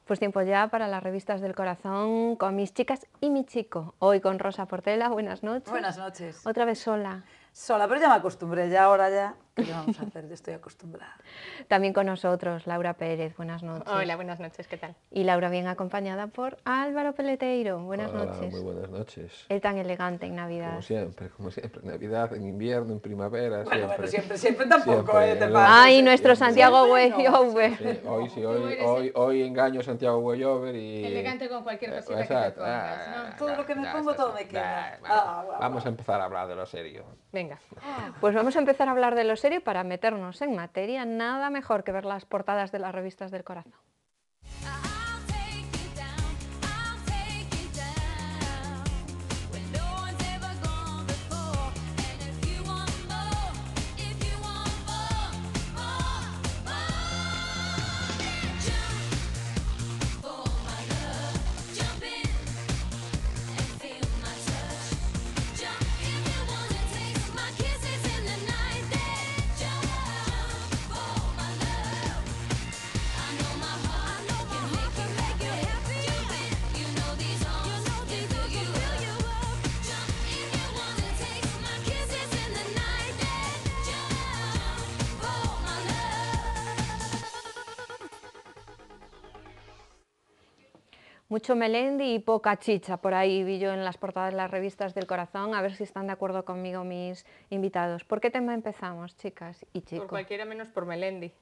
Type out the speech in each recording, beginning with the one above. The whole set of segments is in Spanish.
Pues tiempo ya para las revistas del corazón con mis chicas y mi chico. Hoy con Rosa Portela, buenas noches. Buenas noches. Otra vez sola. Sola, pero ya me acostumbré, ya ahora ya. ¿Qué le vamos a hacer? Ya estoy acostumbrada. También con nosotros, Laura Pérez, buenas noches. Hola, buenas noches, ¿qué tal? Y Laura bien acompañada por Álvaro Peleteiro, buenas noches. Muy buenas noches. Él tan elegante en Navidad. Como siempre, en Navidad, en invierno, en primavera, Bueno, siempre. siempre tampoco, siempre, te ¿no? pases. Ay, nuestro Santiago Güellover. Güellover. Hoy engaño a Santiago Güellover y... Elegante con cualquier cosita Exacto. que te pongas, ¿no? Todo lo que me pongo, todo me queda. Vamos a empezar a hablar de lo serio. Venga. Pues vamos a empezar a hablar de lo serio para meternos en materia. Nada mejor que ver las portadas de las revistas del corazón. Mucho Melendi y poca chicha, por ahí vi yo en las portadas de las revistas del corazón, a ver si están de acuerdo conmigo mis invitados. ¿Por qué tema empezamos, chicas y chicos? Por cualquiera menos por Melendi.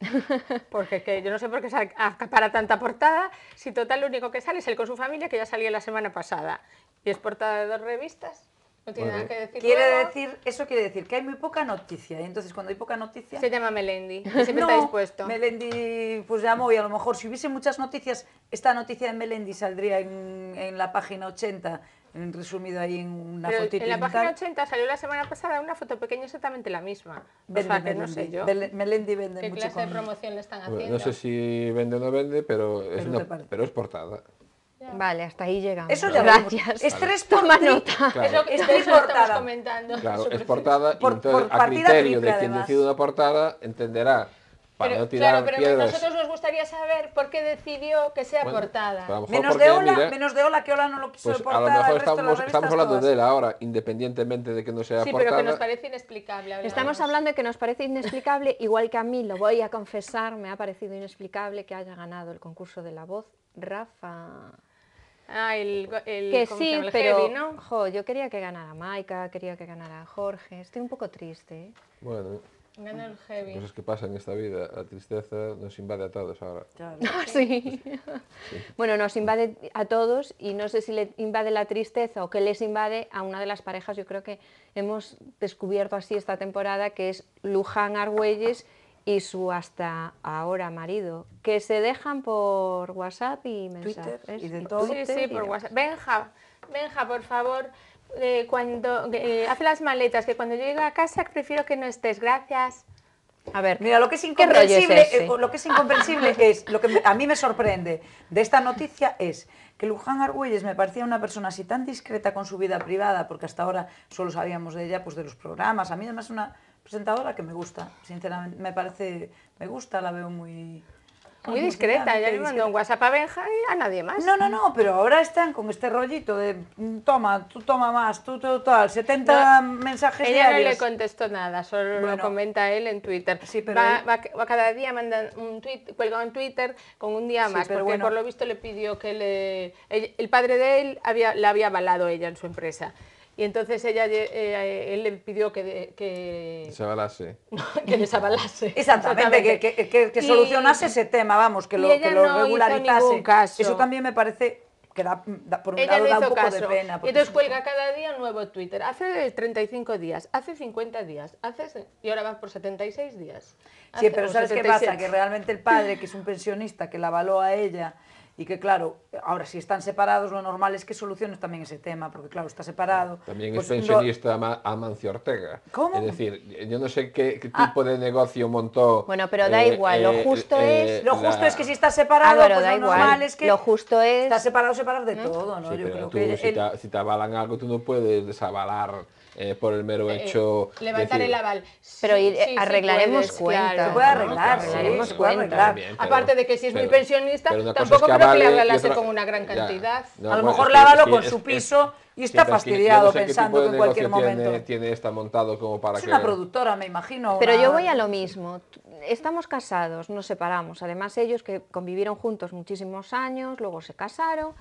Porque es que yo no sé por qué se acapara tanta portada, si total lo único que sale es el con su familia, que ya salió la semana pasada. Y es portada de 2 revistas. No tiene nada que decir. Eso quiere decir que hay muy poca noticia, y entonces cuando hay poca noticia... Se llama Melendi, que siempre está dispuesto. Melendi pues llamó, y a lo mejor si hubiese muchas noticias, esta noticia de Melendi saldría en la página 80, resumido ahí en una fotito. En la página 80 salió la semana pasada una foto pequeña exactamente la misma. O sea, que no sé yo. Melendi vende mucho. ¿Qué clase de promoción le están haciendo? No sé si vende o no vende, pero es portada. Vale, hasta ahí llegamos. Eso ya gracias. Estrés Toma nota. Claro. Es lo que estamos comentando. Claro, es portada, y entonces por a partida criterio triple, de quien además. decide una portada entenderá para no tirar pero a piedras. nosotros nos gustaría saber por qué decidió que sea portada. Pues a lo mejor Menos porque, de Ola, que Ola no lo quiso pues de a lo portada. mejor el resto de las estamos revistas hablando todas. de él ahora, independientemente de que no sea Sí, portada. pero que nos parece inexplicable. Estamos hablando de que nos parece inexplicable, igual que a mí, lo voy a confesar, me ha parecido inexplicable que haya ganado el concurso de La Voz Rafa. Ah, Que ¿cómo sí, se llama? El pero Heavy, ¿no? jo, yo quería que ganara Maika, quería que ganara Jorge, estoy un poco triste, ¿eh? Bueno, Ganó el Heavy. cosas que pasan en esta vida, la tristeza nos invade a todos ahora. Claro. Sí. Bueno, nos invade a todos y no sé si le invade la tristeza o que les invade a una de las parejas, yo creo que hemos descubierto así esta temporada, que es Luján Argüelles y su hasta ahora marido, que se dejan por WhatsApp y mensajes. Twitter y de todo. Sí, por WhatsApp. Benja, por favor, cuando haz las maletas, que cuando yo llegue a casa prefiero que no estés, gracias. A ver, Mira, lo que es ¿qué incomprensible, rollo es ese? lo que es incomprensible es, lo que a mí me sorprende de esta noticia es que Luján Argüelles me parecía una persona así tan discreta con su vida privada, porque hasta ahora solo sabíamos de ella pues de los programas. A mí además es una presentadora que me gusta, sinceramente, me gusta, la veo muy discreta, ya le mandó un WhatsApp a Benja y a nadie más. No, pero ahora están con este rollito de toma, tú toma más, tú tal, 70 mensajes ella diarios. no le contestó nada, solo lo comenta él en Twitter. Sí, pero va cada día manda un tweet, cuelga en Twitter con un día más, porque por lo visto le pidió que el padre de él la había avalado ella en su empresa. Y entonces él le pidió que Se avalase. que desavalase. Exactamente, que solucionase ese tema, vamos, que lo regularizase. Eso también me parece que por un lado da un poco de pena. Y entonces cuelga cada día un nuevo Twitter. Hace 35 días, hace 50 días, y ahora va por 76 días. Sí, pero ¿sabes qué pasa? Que realmente el padre, que es un pensionista, que la avaló a ella, y que claro, ahora si están separados lo normal es que soluciones también ese tema, porque claro, está separado. También pues, es pensionista Amancio Ortega. ¿Cómo? Es decir, yo no sé qué tipo de negocio montó. Bueno, pero da igual, lo justo es... Lo justo es que si está separado, Álvaro, pues da lo igual. normal es que... Lo justo es... Está separado de todo, ¿no? Sí, Yo pero creo tú, que... si te avalan algo, tú no puedes desavalar por el mero hecho... levantar decir, el aval. Pero Sí, arreglaremos puedes, cuentas. claro. Se puede arreglar, Arreglaremos sí, se puede cuentas. arreglar. Bien, Aparte de que si es muy pero pensionista, una cosa tampoco es que creo que le hablase con una gran cantidad. A lo mejor lávalo con su piso y está fastidiado pensando que en cualquier momento... Tiene esta montado como para que... Es una productora, me imagino. Pero yo voy a lo mismo. Estamos casados, nos separamos. Además, ellos que convivieron juntos muchísimos años, luego se casaron.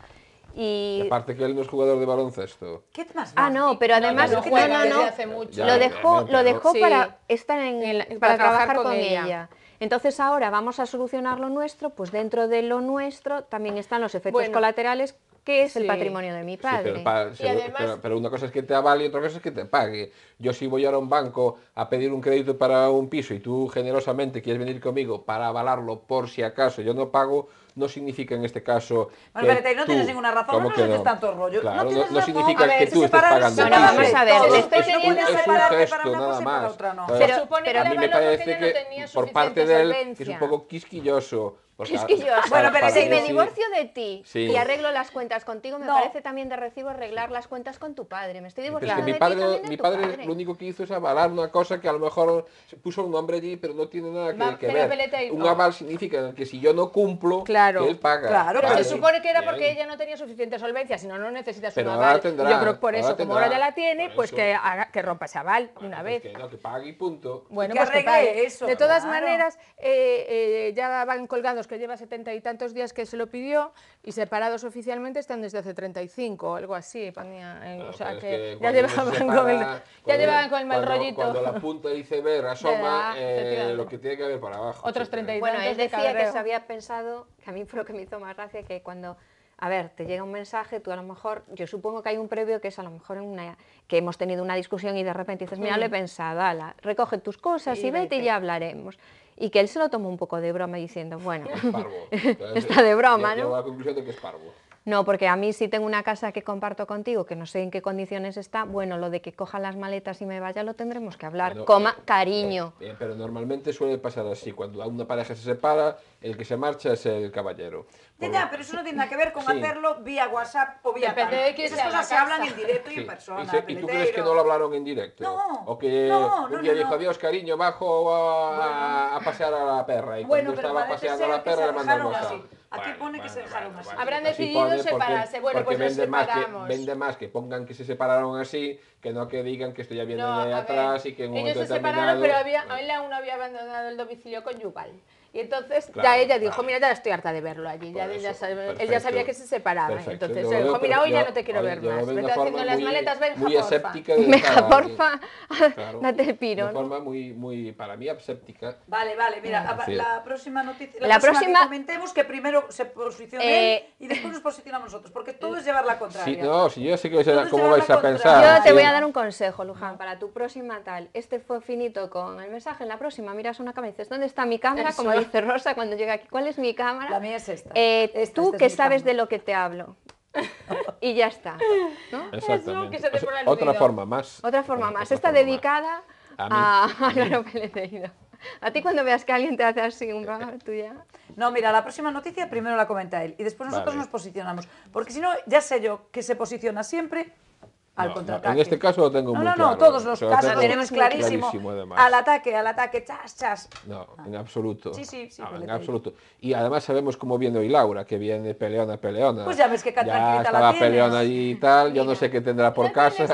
Y aparte que él no es jugador de baloncesto. ¿Qué más? Ah, no, pero además no, hace mucho. Lo dejó sí, para estar para trabajar con ella. ella. Entonces ahora vamos a solucionar lo nuestro, pues dentro de lo nuestro también están los efectos colaterales, que es el patrimonio de mi padre. Sí, pero una cosa es que te avale y otra cosa es que te pague. Yo si voy ahora a un banco a pedir un crédito para un piso y tú generosamente quieres venir conmigo para avalarlo por si acaso yo no pago, no significa en este caso bueno, espérate, no tienes ninguna razón, no sé tanto rollo. Claro, no significa que tú estés pagando el piso. piso. Vamos a ver, es un gesto nada más. Pero a mí me parece que por parte de él es un poco quisquilloso. Bueno, pero si me divorcio de ti y arreglo las cuentas contigo, me parece también de recibo arreglar las cuentas con tu padre. Me estoy divorciando de ti también de mi tu padre lo único que hizo es avalar una cosa que a lo mejor se puso un nombre allí, pero no tiene nada que ver. Un aval significa que si yo no cumplo, que él paga. Claro, pero se supone que era porque ella no tenía suficiente solvencia, si no, no necesitas un aval. Yo creo que por eso, como ahora ya la tiene, pues que rompa ese aval una vez. Que pague y punto. Bueno, pues que pague eso. De todas maneras, ya van colgados que lleva 70 y tantos días que se lo pidió y separados oficialmente están desde hace 35 o algo así. O sea que ya llevaban con el mal rollito. Cuando la punta del iceberg asoma, lo que tiene que haber para abajo. Otros 30 y bueno, tantos él decía que se había pensado, que a mí fue lo que me hizo más gracia, que cuando... A ver, te llega un mensaje, tú a lo mejor, yo supongo que hay un previo que es a lo mejor que hemos tenido una discusión y de repente dices, mira, lo he pensado, ala, recoge tus cosas y vete y ya hablaremos. Y que él se lo tomó un poco de broma diciendo, bueno, está de broma, ¿no? Llego a la conclusión de que es parvo. No, porque a mí si tengo una casa que comparto contigo, que no sé en qué condiciones está, bueno, lo de que coja las maletas y me vaya lo tendremos que hablar, cariño. Pero normalmente suele pasar así, cuando una pareja se separa, el que se marcha es el caballero. Ya, pero eso no tiene nada que ver con hacerlo vía WhatsApp o vía tal. Esas cosas se hablan en directo y en persona. ¿Y tú crees que no lo hablaron en directo? No. O que un día dijo, adiós cariño, bajo a pasear a la perra. Y cuando estaba paseando a la perra le mandan WhatsApp. Aquí pone que se dejaron así. Habrán decidido separarse. Bueno, pues nos separamos. Vende más que pongan que se separaron así, que no que digan que esto ya viene de atrás y que en un momento determinado... Ellos se separaron, pero él aún no había abandonado el domicilio conyugal. Y entonces ya ella dijo, mira, ya estoy harta de verlo allí. Él ya sabía que se separaban. Entonces él dijo, mira, hoy ya no te quiero ver más. Vete haciendo las maletas, venga, porfa. Date el piro. De forma muy, para mí, aséptica. Vale, mira, la próxima noticia, la próxima que comentemos, que primero se posicione él y después nos posicionamos nosotros, porque todo es llevar la contraria. Si yo sé que cómo vais a pensar. Yo te voy a dar un consejo, Luján, para tu próxima tal. Este fue finito con el mensaje, en la próxima miras una cámara y dices, ¿dónde está mi cámara? Como dice Rosa cuando llega aquí, ¿cuál es mi cámara? La mía es esta. Tú que sabes de lo que te hablo. Y ya está, ¿no? Exactamente. Otra forma más. Esta dedicada a Álvaro Peleteiro. A ti cuando veas que alguien te hace así un programa, tú ya... No, mira, la próxima noticia primero la comenta él y después nosotros nos posicionamos. Porque si no, ya sé yo que se posiciona siempre al contraataque. En este caso lo tengo muy claro. No, todos los casos tenemos clarísimo. Al ataque, chas. No, en absoluto. Sí, en absoluto. Y además sabemos cómo viene hoy Laura, que viene peleona. Pues ya ves que tranquilita la estaba peleona allí y tal, yo no sé qué tendrá por casa,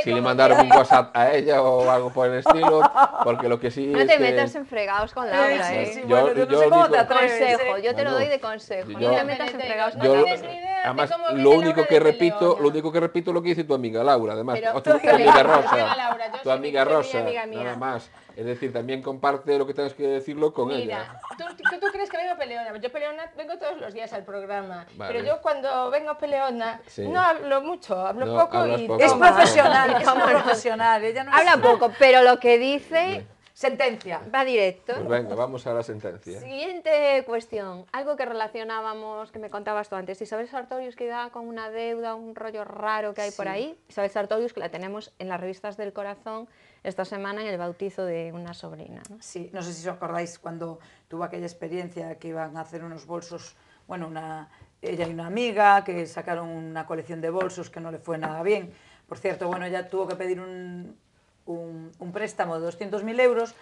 si le mandaron un WhatsApp a ella o algo por el estilo, porque lo que sí no te metas en fregados con Laura, Sí, bueno, yo no sé cómo te atreves. Consejo, yo te lo doy de consejo, no te metas en fregados con Laura. Además, lo único que repito es lo que dice tu amiga Laura, además, tu amiga Rosa, tu amiga Rosa, nada más. Es decir, también comparte lo que tengas que decirlo con ella. ¿Tú crees que vengo peleona? Yo peleona vengo todos los días al programa, pero yo cuando vengo peleona no hablo mucho, hablo poco y... Es profesional, ella no habla poco, pero lo que dice... Sentencia. Va directo. Pues venga, vamos a la sentencia. Siguiente cuestión. Algo que relacionábamos, que me contabas tú antes. Isabel Sartorius, que iba con una deuda, un rollo raro que hay por ahí. Isabel Sartorius, que la tenemos en las revistas del corazón esta semana en el bautizo de una sobrina, ¿no? Sí, no sé si os acordáis cuando tuvo aquella experiencia que iban a hacer unos bolsos, bueno, ella y una amiga que sacaron una colección de bolsos que no le fue nada bien. Por cierto, bueno, ella tuvo que pedir un préstamo de 200.000 euros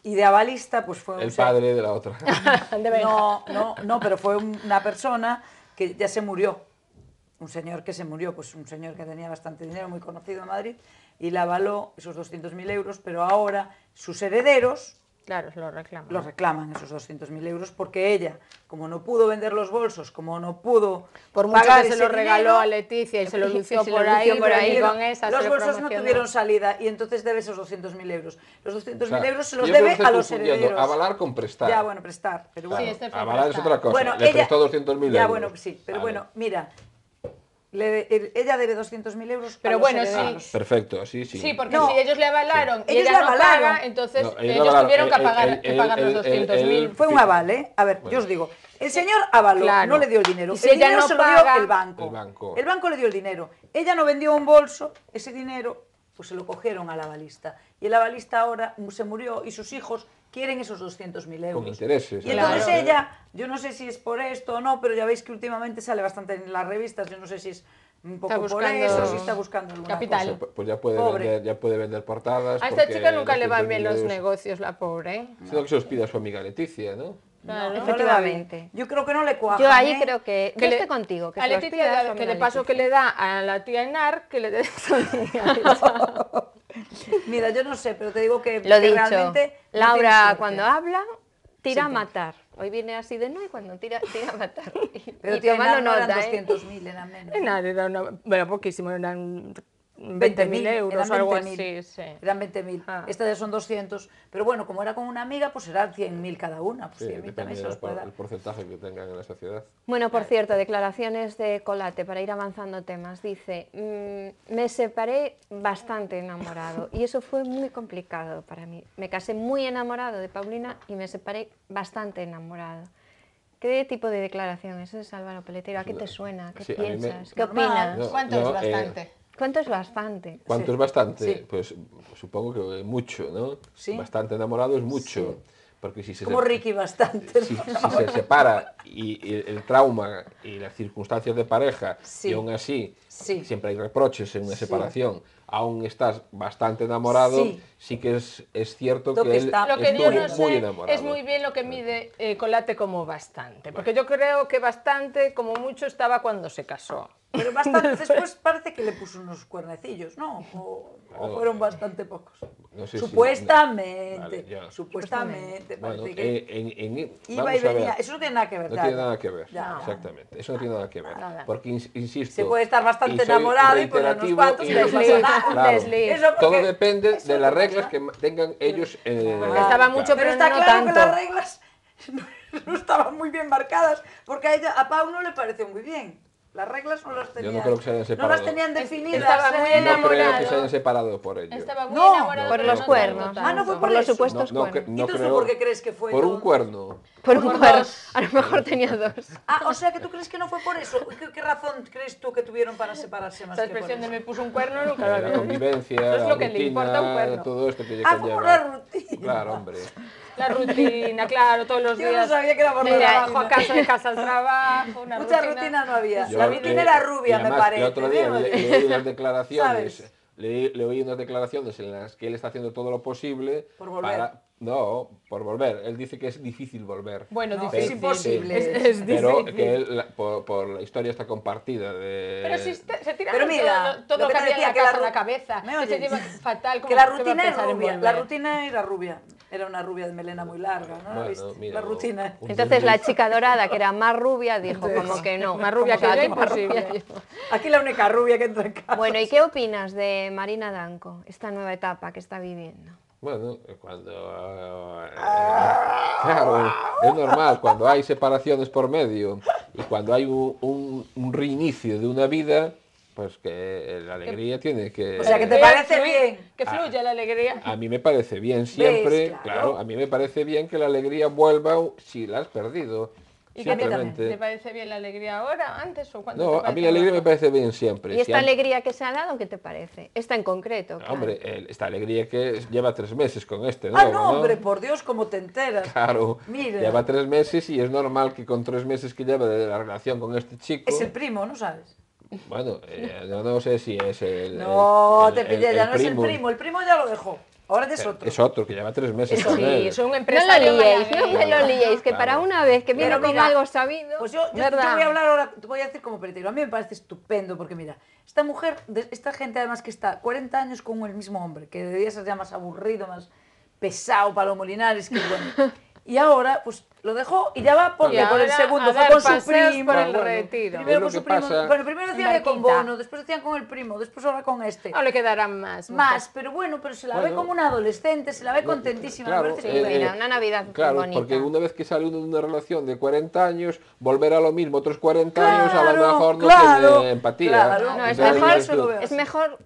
y de avalista pues fue el padre de la otra. No, pero fue una persona que ya se murió. Un señor que se murió, pues un señor que tenía bastante dinero, muy conocido en Madrid, y le avaló esos 200.000 euros, pero ahora sus herederos Claro, lo reclaman. los reclaman esos 200.000 euros porque ella, como no pudo vender los bolsos, como no pudo por mucho pagar que se ese lo regaló dinero, a Leticia y se lo lució y se lo por lució ahí, por ahí, con esa los se lo bolsos no promocionó. tuvieron salida y entonces debe esos 200.000 euros. Los 200.000 euros se los yo creo debe que a estás los confundiendo herederos. avalar con prestar. Ya, bueno, prestar, pero Claro, bueno. este fue avalar es prestar. otra cosa. Bueno, Le prestó 200.000 euros. Ya, bueno, sí, pero Vale. bueno, mira, ella debe 200.000 euros Pero a los bueno, sí. herederos. Perfecto, sí, sí. Sí, porque No. si ellos le avalaron y Ellos ella le no avalaron. paga, entonces No, ellos ellos avalaron. tuvieron que pagar los 200.000. Fue un aval, ¿eh? A ver, Bueno. yo os digo, el señor avaló, Claro. no le dio el dinero. Y si El ella dinero no se lo paga- dio el banco. El banco. El banco le dio el dinero. Ella no vendió un bolso, ese dinero, pues se lo cogieron al avalista. Y el avalista ahora se murió y sus hijos quieren esos 200.000 euros. Con intereses. Y entonces Claro. ella, yo no sé si es por esto o no, pero ya veis que últimamente sale bastante en las revistas, yo no sé si es un poco Está por buscando eso, si está buscando alguna capital. cosa. Pues ya Pobre. puede vender portadas. A esta porque chica nunca le van 200.000 bien los euros- negocios, la pobre, ¿eh? Sino que se los pida a su amiga Leticia, ¿no? Claro. No le va Efectivamente. bien. Yo creo que no le cuaja. Yo ahí creo que, yo le- estoy contigo, que a se los Leticia, pida a su que amiga le paso que Leticia. le da a la tía Enar, que le dé Mira, yo no sé, pero te digo que, Lo que dicho, realmente no tiene Laura suerte. cuando habla, tira a Siempre. matar. Hoy viene así de no y cuando tira a matar. Pero Y tía, tomando no eran nota, ¿eh? 200.000, eran menos. Enar era bueno, poquísimo, eran 20.000 euros o algo 20.000, así, sí. Eran 20.000. Ah. Estas ya son 200. Pero bueno, como era con una amiga, pues eran 100.000 cada una. Pues Sí, 100.000 también depende se los puede del dar. porcentaje que tengan en la sociedad. Bueno, por cierto, declaraciones de Colate para ir avanzando temas. Dice, me separé bastante enamorado y eso fue muy complicado para mí. Me casé muy enamorado de Paulina y me separé bastante enamorado. ¿Qué tipo de declaración es esa, Álvaro Pelletero? ¿A qué te suena? ¿Qué Sí, a mí me- piensas? ¿Qué Normal. opinas? No, ¿Cuánto no, es bastante? ¿Cuánto es bastante? ¿Cuánto Sí, es bastante? sí. Pues supongo que mucho, ¿no? Sí. Bastante enamorado es mucho. Porque si se Como Ricky bastante. si se separa y el trauma y las circunstancias de pareja Sí. y aún así Sí. siempre hay reproches en una Sí. separación, aún estás bastante enamorado, Sí. sí que es cierto Lo que que él está- Lo que estuvo yo no muy sé enamorado. es muy bien lo que mide Colate como bastante, porque yo creo que bastante, como mucho, estaba cuando se casó. Pero bastante, después parece que le puso unos cuernecillos, ¿no? O Claro. fueron bastante pocos. No sé si- Supuestamente, Vale, ya. supuestamente, Bueno, parece que vamos iba y a ver. venía. Eso no tiene nada que ver. No ya, tiene ya. nada que ver, Ya. exactamente. Eso no tiene nada que ver. Nada. Porque, insisto... Se puede estar bastante y soy enamorado y poner unos reiterativo cuantos y no y- pasa nada. Un Claro. desliz. Eso porque- Todo depende eso de es las lo que reglas pasa. que tengan ellos. Porque estaba mucho, Pero pero está no claro que tanto. las reglas no estaban muy bien marcadas, porque a Pau no le pareció muy bien. Las reglas no las tenían. creo que se hayan no separado. las tenían definidas. Estaba muy ¿eh? No creo que enamorado. se hayan separado por ello. Estaba muy No, enamorado, por pero los no cuernos. tanto. Ah, no fue Por los eso. supuestos cuernos. ¿Y tú por qué crees que fue Por un todo? cuerno. Por un Por cuerno. dos. A lo mejor tenía dos. Ah, o sea que tú crees que no fue por eso. ¿Qué razón crees tú que tuvieron para separarse más Esta que por expresión de eso? me puso un cuerno nunca lo había La visto. convivencia, Eso es la lo que le importa a un rutina, cuerno. todo esto que ya Ah, conlleva. por la rutina. Claro, hombre. La rutina, claro, todos los Yo días. no sabía que era por de la trabajo a rutina. de casa al trabajo, una Mucha rutina no había. Yo La le- rutina era rubia, y me además, parece. El otro día ¿eh? leí unas declaraciones, ¿Sabes? le oí unas declaraciones en las que él está haciendo todo lo posible Por volver. No, por volver. Él dice que es difícil volver. Bueno, No, difícil. es imposible. Es Pero difícil. que él, por la historia está compartida de... Pero si se tira Pero mira, todo lo que te había en decía, la que casa a ru- la cabeza, ¿Me que se oyes? lleva fatal. Que la ¿cómo va a rutina es pensar en rubia. La volver? rutina era rubia. Era una rubia de melena muy larga, ¿no? Bueno, ¿Viste? mira, La rutina. un Entonces la desliz. chica dorada, que era más rubia, dijo como que no. Más rubia Como que yo, más rubia imposible. yo. Aquí la única rubia que entra en casa. Bueno, ¿y qué opinas de Marina Danco, esta nueva etapa que está viviendo? Bueno, claro, es normal, cuando hay separaciones por medio y cuando hay un reinicio de una vida, pues que la alegría tiene que... O sea, que te Vea, parece bien. Que fluya la alegría. A mí me parece bien siempre, Claro. claro, a mí me parece bien que la alegría vuelva si la has perdido. ¿Y qué te Simplemente. parece bien la alegría ahora, antes o cuando? No, a mí la alegría me parece bien siempre. ¿Y Si esta an- alegría que se ha dado, qué te parece? Esta en concreto, claro. Hombre, esta alegría que lleva 3 meses con este, Ah, nuevo, no, hombre, por Dios, cómo te enteras. Claro, Mira. lleva 3 meses y es normal que con 3 meses que lleva de la relación con este chico... Es el primo, ¿no sabes? Bueno, yo no sé si es el No, el- te pillé, el ya no es el primo. El primo ya lo dejó. Ahora ya es otro. Es otro, que lleva 3 meses Eso con sí, él. es un No lo empresario liéis, no me malagueño. lo liéis, que Claro. para una vez que viene Pero con mira, algo sabido, Pues yo te ¿verdad? voy a hablar ahora, te voy a decir como peretero. A mí me parece estupendo porque mira, esta mujer, esta gente además que está 40 años con el mismo hombre, que debería ser ya más aburrido, más pesado para los Molinares, que bueno. Y ahora, pues lo dejó y ya va porque Y por el ahora segundo a fue dar con su paseos primo. por el bueno, Retiro. Primero Es lo con su que primo. pasa. Bueno, primero decían En con Barquita. Bono, después decían con el primo, después ahora con este. No le quedarán más. Más, pero bueno, pero se la ve Bueno. como una adolescente, se la ve contentísima, Claro, me parece Sí, estupendo. mira, una Navidad claro, bonita. porque una vez que sale uno de una relación de 40 años, volver a lo mismo otros 40 años, a lo mejor no tiene empatía. claro. No, es Entonces, mejor, dices tú, es mejor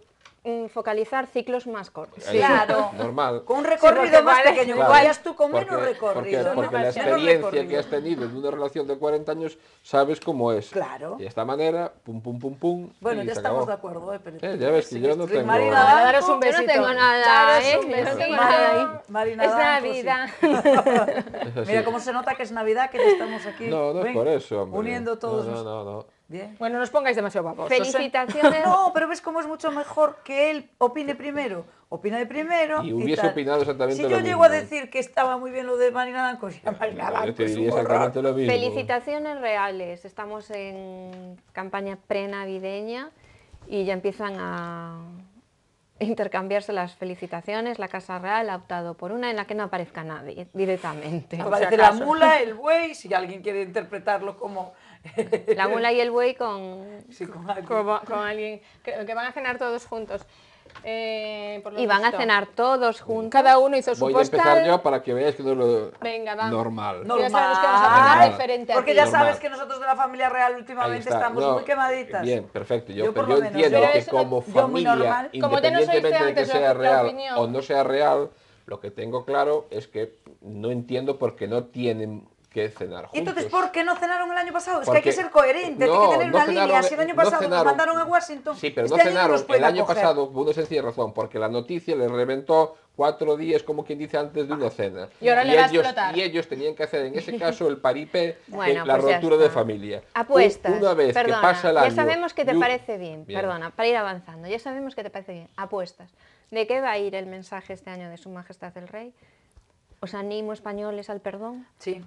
focalizar ciclos más cortos. eso, Claro. normal. Con un recorrido porque más vale- pequeño, Claro, vayas tú con porque- menos recorrido. Porque la Menos experiencia que recorrido. has tenido en una relación de 40 años sabes cómo es. Claro. Y de esta manera, pum, pum, pum, pum. Bueno, y ya se estamos acabó. de acuerdo, pero Ya ves que yo no tengo- Marina Bueno, Danco, daros un Yo no besito. tengo nada, Daros ¿eh? un Yo no besito. tengo nada ahí. Marina Es Danco, sí. Navidad. Es así. Mira cómo se nota que es Navidad, que ya estamos aquí. No, no es ven, por eso, hombre. uniendo todos. No, los- no, no. Bien. Bueno, no os pongáis demasiado babosos. Felicitaciones. No, pero ves cómo es mucho mejor que él opine primero. Opina de primero. Y hubiese tal. opinado exactamente si lo yo mismo. llego a decir que estaba muy bien lo de Marina Danco, ya Marina Yo Danco te es diría un horror. exactamente lo mismo. Felicitaciones reales. Estamos en campaña pre-navideña y ya empiezan a intercambiarse las felicitaciones. La Casa Real ha optado por una en la que no aparezca nadie directamente. Aparece la mula, el buey, si alguien quiere interpretarlo como... La mula y el buey con... Sí, con algo. Con alguien que van a cenar todos juntos. Por lo Y van a visto. cenar todos juntos. Cada uno hizo su Voy a empezar postal. yo para que veáis que no es lo Venga, va. normal. Ya sabemos que vamos a Normal. cenar diferente a Porque ti. ya Normal. sabes que nosotros de la familia real Ahí últimamente está. estamos No, muy quemaditas. Bien, perfecto. Yo Pero por yo lo menos. entiendo Pero que eso- como yo muy familia, normal. Como te nos oíste independientemente de que antes sea la real opinión. o no sea real, lo que tengo claro es que no entiendo por qué no tienen que cenar juntos. ¿Y entonces por qué no cenaron el año pasado? Es que hay que Porque- ser coherente, hay que tener no una cenaron- línea. Si el año no pasado nos cenaron- mandaron a Washington, Sí, pero este no año cenaron nos pueden el año acoger. pasado por una sencilla razón, porque la noticia les reventó 4 días, como quien dice, antes de una cena. Y ahora le va a ellos, explotar. y ellos tenían que hacer en ese caso el paripé Bueno, de la pues ya ruptura de está. familia. Apuestas. Una vez Perdona, que pasa el año... ya sabemos que te y- parece bien. Perdona, para ir avanzando. Ya sabemos que te parece bien. Apuestas. ¿De qué va a ir el mensaje este año de Su Majestad el Rey? ¿Os animo españoles al perdón? Sí.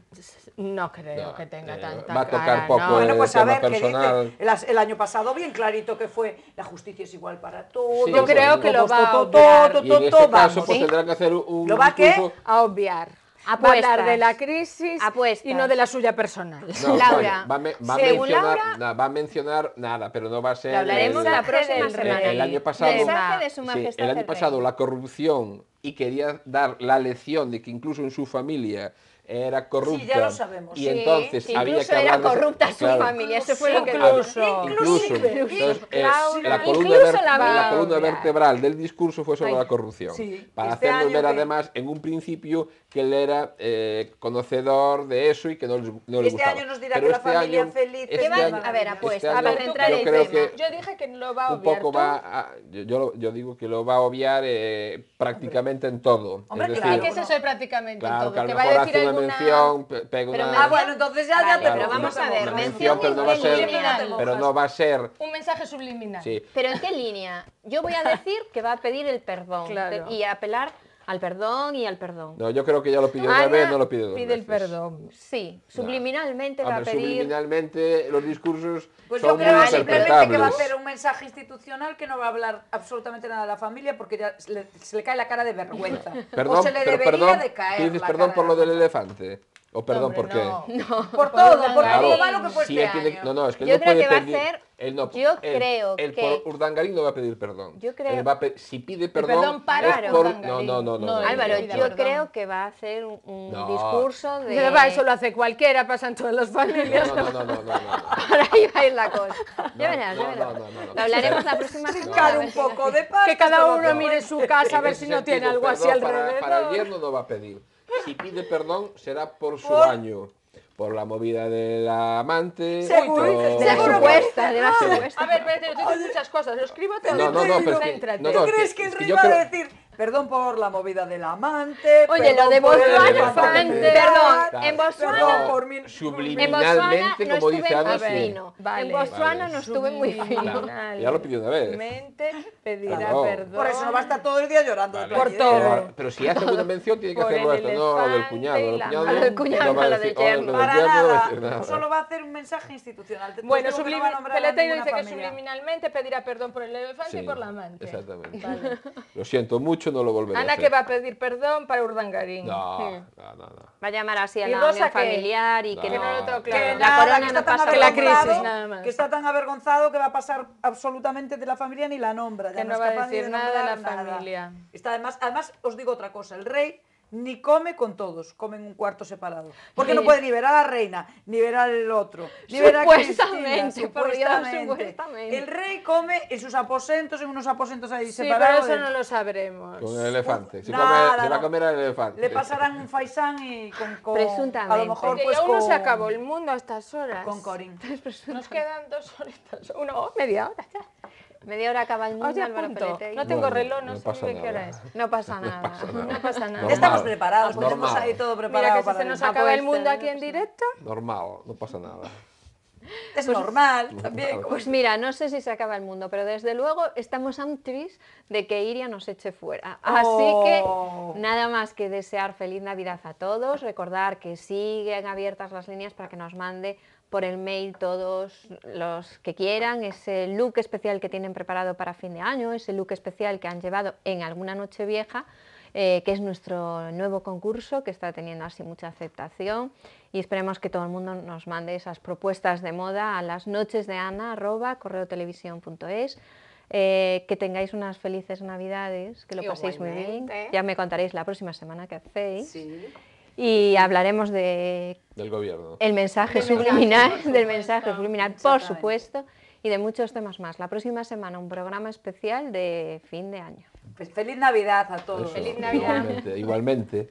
No creo No, que tenga va tanta a tocar cara, poco no. Bueno, el pues a tema ver, ¿qué personal. dice? El año pasado bien clarito que fue la justicia es igual para todos. Sí, Yo creo que lo va a todo, obviar. todo, Y en todo, este todo, caso vamos. pues ¿sí? tendrán que hacer un ¿Lo va a qué? discurso... A obviar. Va a Apuestas. hablar de la crisis Apuestas. y no de la suya personal. No, Laura, bueno, va a según mencionar, Laura- va a mencionar nada, pero no va a ser... Lo hablaremos el- la próxima del semana. el año pasado... Mensaje de Su Sí, Majestad el año el pasado Rey. la corrupción y quería dar la lección de que incluso en su familia era corrupta. Sí, ya lo sabemos. Y Sí, entonces que había incluso que hablar era de esa- corrupta su claro. familia. Eso fue lo que Incluso. Incluso. Entonces, la columna, Incluso la la mía. columna vertebral del discurso fue sobre Ay, la corrupción. sí. Para Este hacernos año ver que- además en un principio que él era conocedor de eso y que no le Este gustaba. año nos dirá Pero que la este familia año- feliz... este ¿Qué va? año- A ver, este apuesta, año para centrar yo el creo tema. que Yo dije que lo va a un obviar. poco ¿Tú? va a, yo digo que lo va a obviar prácticamente en todo. Hombre, es claro. ¿Y qué es no. eso de prácticamente claro, todo? que a lo ¿Que mejor va a decir hace una alguna... mención, pega Pero una... mención- bueno, entonces ya Vale, te pero mojas, vamos te a ver, mojas. una mención mención, pero no va a en ser... qué línea. Pero no va a ser... Un mensaje subliminal. Sí. ¿Pero en qué línea? Yo voy a decir que va a pedir el perdón Claro. y apelar al perdón y al perdón. No, yo creo que ya lo pidió una Ana vez, no lo pide dos pide el veces. perdón. Sí, subliminalmente va a Hombre, pedir... subliminalmente los discursos Pues son yo creo muy simplemente que interpretables. va a hacer un mensaje institucional que no va a hablar absolutamente nada de la familia porque ya se le cae la cara de vergüenza. Perdón, o se le pero debería perdón, de caer ¿tú dices la perdón cara por de lo la del elefante? ¿O perdón Hombre, por qué? no. Por todo, por Urdangarín. todo malo que fue si este él tiene, año. no, es que él Yo no creo puede que va a pedir, hacer- él no, yo él- creo él que- por Urdangarín no va a pedir perdón. Yo creo- Él va a si pide perdón, perdón para es por... Urdangarín. No. Álvaro, pida yo perdón. creo que va a hacer un No. discurso de... De eso lo hace cualquiera, pasa en todas las familias. No. Por ahí va a ir la cosa. Ya verás, no, ya verás. no. Lo hablaremos la próxima semana. Sacar a ver un si- poco de paz. Que cada esto uno no mire su casa a ver si no tiene algo así alrededor. Para el yerno no va a pedir. Si pide perdón será por su Por- año. Por la movida de la amante. Seguro, por- De la Seguro que- supuesta, de la Sí. supuesta. A ver, espérate, tú dices muchas cosas. Lo escribo todo. No, pero es que, Céntrate. no, ¿Tú no, crees que que el yo rey va a creo- decir perdón por la movida del amante. Oye, lo de por el Botswana, elefante. perdón, en Botswana, Perdón por mi... en Botswana subliminalmente, no como estuve dice Ana, muy sí. fino. Vale. En Botswana Vale. no estuve muy fino. Claro, ya lo pidió una vez. Pedirá Claro. perdón. Por eso no va a estar todo el día llorando. Vale. por todo. Pero si hace una mención, tiene que Por hacerlo el esto, no lo del elefante cuñado. y El la cuñado mano. Lo del cuñado, no va a lo decir, del yerno. lo del Para yerno no va a nada, decir nada. solo va a hacer un mensaje institucional. Bueno, Digo que no va a nombrar a Peleteiro ninguna dice que familia. subliminalmente pedirá perdón por el elefante Sí, y por la amante. exactamente. Vale. Lo siento mucho, no lo volveré a Ana hacer. que va a pedir perdón para Urdangarín. No. Va a llamar así a ¿Y la Rosa unión qué? familiar y No. que Que no lo tengo Que claro. La nada, corona que no está tan pasa por la avergonzado, crisis, nada más. que está tan avergonzado que va a pasar absolutamente de la familia ni la nombra. Ya Que no no es va a capaz ni decir nada de la nombrar nada. familia. Está además os digo otra cosa, el rey ni come con todos, come en un cuarto separado. Porque no puede ni ver a la reina, ni ver al otro, ni ver a Cristina, Supuestamente, por Dios, supuestamente. El rey come en sus aposentos, en unos aposentos ahí Sí, separados. pero eso no lo sabremos. Con el elefante. Se, Nada, se va a no. comer al elefante. Le pasarán un faisán y con Presuntamente. a lo mejor Que pues aún no con, se acabó el mundo a estas horas. con Corín. Nos quedan 2 horitas. Media hora ya. Media hora acaba el mundo, Oye, Álvaro apunto. Peleteiro. No tengo Bueno, reloj, no no sé pasa ni qué hora nada. es. No pasa nada. No pasa nada. Normal. Estamos preparados, tenemos Normal. ahí todo preparado Mira que si para se nos el- acaba el puesto, mundo no aquí en pasa directo. Normal, no pasa nada. Es normal también. Pues mira, no sé si se acaba el mundo, pero desde luego estamos antes de que Iria nos eche fuera. Así Oh. que nada más que desear feliz Navidad a todos, recordar que siguen abiertas las líneas para que nos mande por el mail todos los que quieran, ese look especial que tienen preparado para fin de año, ese look especial que han llevado en alguna noche vieja, que es nuestro nuevo concurso que está teniendo así mucha aceptación, y esperemos que todo el mundo nos mande esas propuestas de moda a lasnochesdeana@correotelevisión.es. Que tengáis unas felices Navidades, que lo paséis muy bien. Igualmente. Ya me contaréis la próxima semana qué hacéis. Sí. Y hablaremos de Del gobierno. el mensaje Del mensaje, subliminal, por del supuesto. mensaje subliminal, por Exactamente. supuesto, y de muchos temas más. La próxima semana un programa especial de fin de año. Pues feliz Navidad a todos. Eso, Feliz Navidad. Igualmente.